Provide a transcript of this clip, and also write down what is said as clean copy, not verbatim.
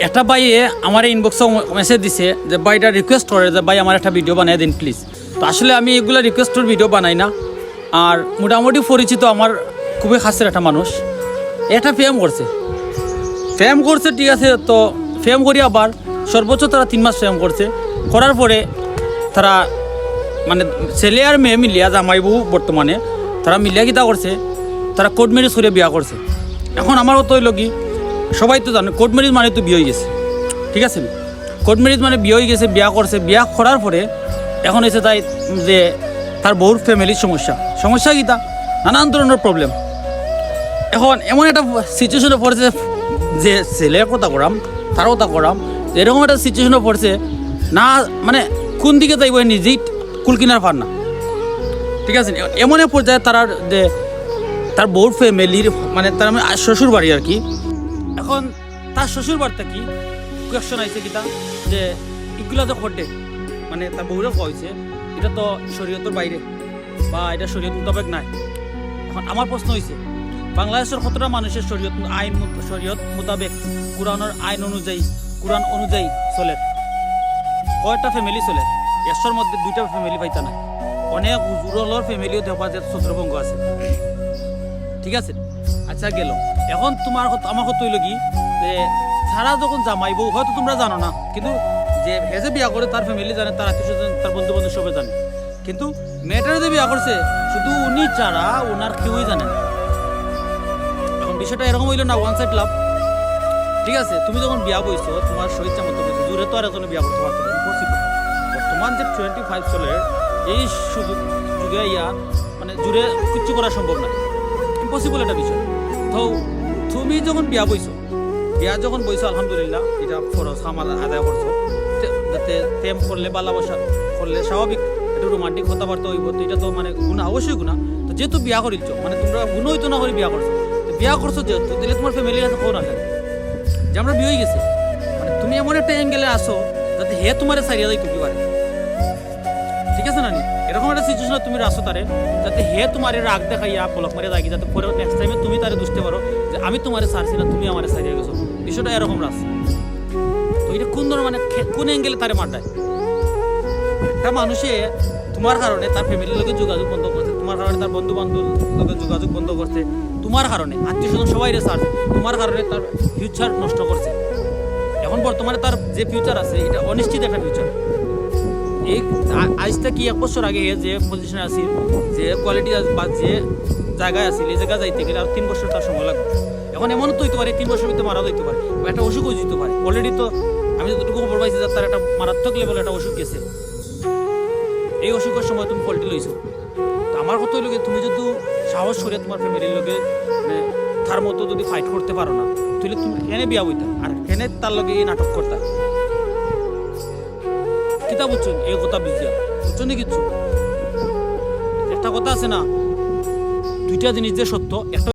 একটা ভাইয়ে আমার ইনবক্সে মেসেজ দিছে যে ভাইটা রিকোয়েস্ট করে যে ভাই আমার একটা ভিডিও বানিয়ে দিন প্লিজ। তো আসলে আমি এগুলো রিকোয়েস্টের ভিডিও বানাই না। আর মোটামুটি পরিচিত আমার খুবই খাসের একটা মানুষ এটা ফেম করছে ঠিক আছে। তো ফেম করি আবার সর্বোচ্চ তারা 3 মাস ফেম করছে। করার পরে তারা মানে ছেলে আর মেয়ে মিলিয়া জামাই বউ বর্তমানে তারা মিলিয়া কিতা করছে, তারা কোর্ট ম্যারেজ করে বিয়া করছে। এখন আমারও তো হইল কি, সবাই তো জানে কোর্ট ম্যারেজ মানে তো বিয়ে হয়ে গেছে, ঠিক আছে। কোর্ট ম্যারেজ মানে বিয়ে হয়ে গেছে, বিয়া করছে। বিয়া করার পরে এখন এসে তাই যে তার বউর ফ্যামিলির সমস্যা কিতা নানান ধরনের প্রবলেম। এখন এমন একটা সিচুয়েশনে পড়েছে যে ছেলের কথা করাম তারও কথা করাম, এরকম একটা সিচুয়েশনে পড়ছে না মানে কোন দিকে যাইব নিজেই কুল কিনার পার না, ঠিক আছে। এমন এক পর্যায়ে তারা যে তার বউর ফ্যামিলির মানে তার শ্বশুর বাড়ি আর কি। এখন তার শ্বশুর বাড়িতে কি কোয়েশ্চন আইছে কিতা যে এগুলো তো ঘটে মানে তার বউরে কইছে এটা তো শরীয়তের বাইরে বা এটা শরীয়ত মোতাবেক নাই। এখন আমার প্রশ্ন হয়েছে বাংলাদেশের কতটা মানুষের শরীয়ত মোতাবেক কোরআন অনুযায়ী চলে, কয়টা ফ্যামিলি চলে? 100-র মধ্যে 2টা ফ্যামিলি পাইতা না, অনেক উজুরলর ফ্যামিলিও দেখা যায় ছত্রভঙ্গ আছে, ঠিক আছে। আচ্ছা গেল এখন আমার কথা হইল কি যে সারা যখন জামাই বউ হয়তো তোমরা জানো না, কিন্তু যে হেজে বিয়া করে তার ফ্যামিলি জানে, তার আত্মীয়স্বজন তার বন্ধু বান্ধব সবাই জানে। কিন্তু মেয়েটারে যে বিয়া করছে শুধু উনি ছাড়া ওনার কেউই জানে না। এখন বিষয়টা এরকম হইল না ওয়ান সাইড লাভ, ঠিক আছে। তুমি যখন বিয়া বইছো তোমার শরীরটা মতো বলছো জুড়ে তো আর একজনে বিয়া করতে পারতো না, ইম্পসিবল। বর্তমান যে 25 সালের এই সুযোগ যুগে মানে জুড়ে কিচ্ছু করা সম্ভব না, ইম্পসিবল একটা বিষয়। তো তুমি যখন বিয়া বইছো আলহামদুলিল্লাহ এটা ফরজ আমার আদায় করছো, যাতে প্রেম করলে ভালোবাসা করলে স্বাভাবিক একটু রোমান্টিক কথাবার্তা হইব, তো এটা তো মানে গুণা, অবশ্যই গুণা। তো যেহেতু বিয়া করিলছো মানে তোমরা গুণ হইতো না করে বিয়া করছো, তো বিয়া করছো যেহেতু তাহলে তোমার ফ্যামিলির কাছে খবর রাখে যে আমরা বিয়ে হয়ে গেছে। মানে তুমি এমন একটা অ্যাঙ্গেলে আসো যাতে হে তোমার সারিয়া যাই টুকি পারে, ঠিক আছে না? এরকম একটা সিচুয়েশনে তুমি আসো তারে যাতে হে তোমার রাগ দেখাইয়া পলক মারে যাই, যাতে পরে নেক্সট টাইমে তুমি তারে বুঝতে পারো যে আমি তোমার সারছি না, তুমি আমার সারিয়া গেছো। বিষয়টা এরকম রাস। তো এটা কোন ধরনের মানে কোন অ্যাঙ্গেলে তারে মারটায়? একটা মানুষে তোমার কারণে তার ফ্যামিলির লোকের যোগাযোগ বন্ধ করছে, তোমার কারণে তার বন্ধু বান্ধব লোকের যোগাযোগ বন্ধ করছে, তোমার কারণে আত্মীয় স্বজন সবাই সারছে, তোমার কারণে তার ফিউচার নষ্ট করছে। এখন বর্তমানে তার যে ফিউচার আছে এটা অনিশ্চিত একটা ফিউচার। এই আজ থেকে 1 বছর আগে যে পজিশনে আছি, যে কোয়ালিটি বা যে জায়গায় আছি, এই জায়গায় যাইতে গেলে আর 3 বছর তার সময় লাগবে। এখন এমনও তো হইতে পারে 3 বছর ভিতরে মারা যেতে পারে, বা একটা অসুখ হয়ে যেতে পারে। অলরেডি তো আমি যতটুকু খবর পাইছি যে তার একটা মারাত্মক লেভেলে একটা অসুখ গেছে। এই অসুখের সময় তুমি পল্টি লইছো। তো আমার কথা হইল তুমি যদি সাহস করে তোমার ফ্যামিলির লোকে তার মতো যদি ফাইট করতে পারো না, তাহলে তুমি কেনে বিয়া বইতা আর কেনে তার লগে এই নাটক করতা? কিতা বুঝছো এই কথা বুঝিয়া বুঝছো নি কিচ্ছু? একটা কথা আছে না, 2টা জিনিস যে সত্য, একটা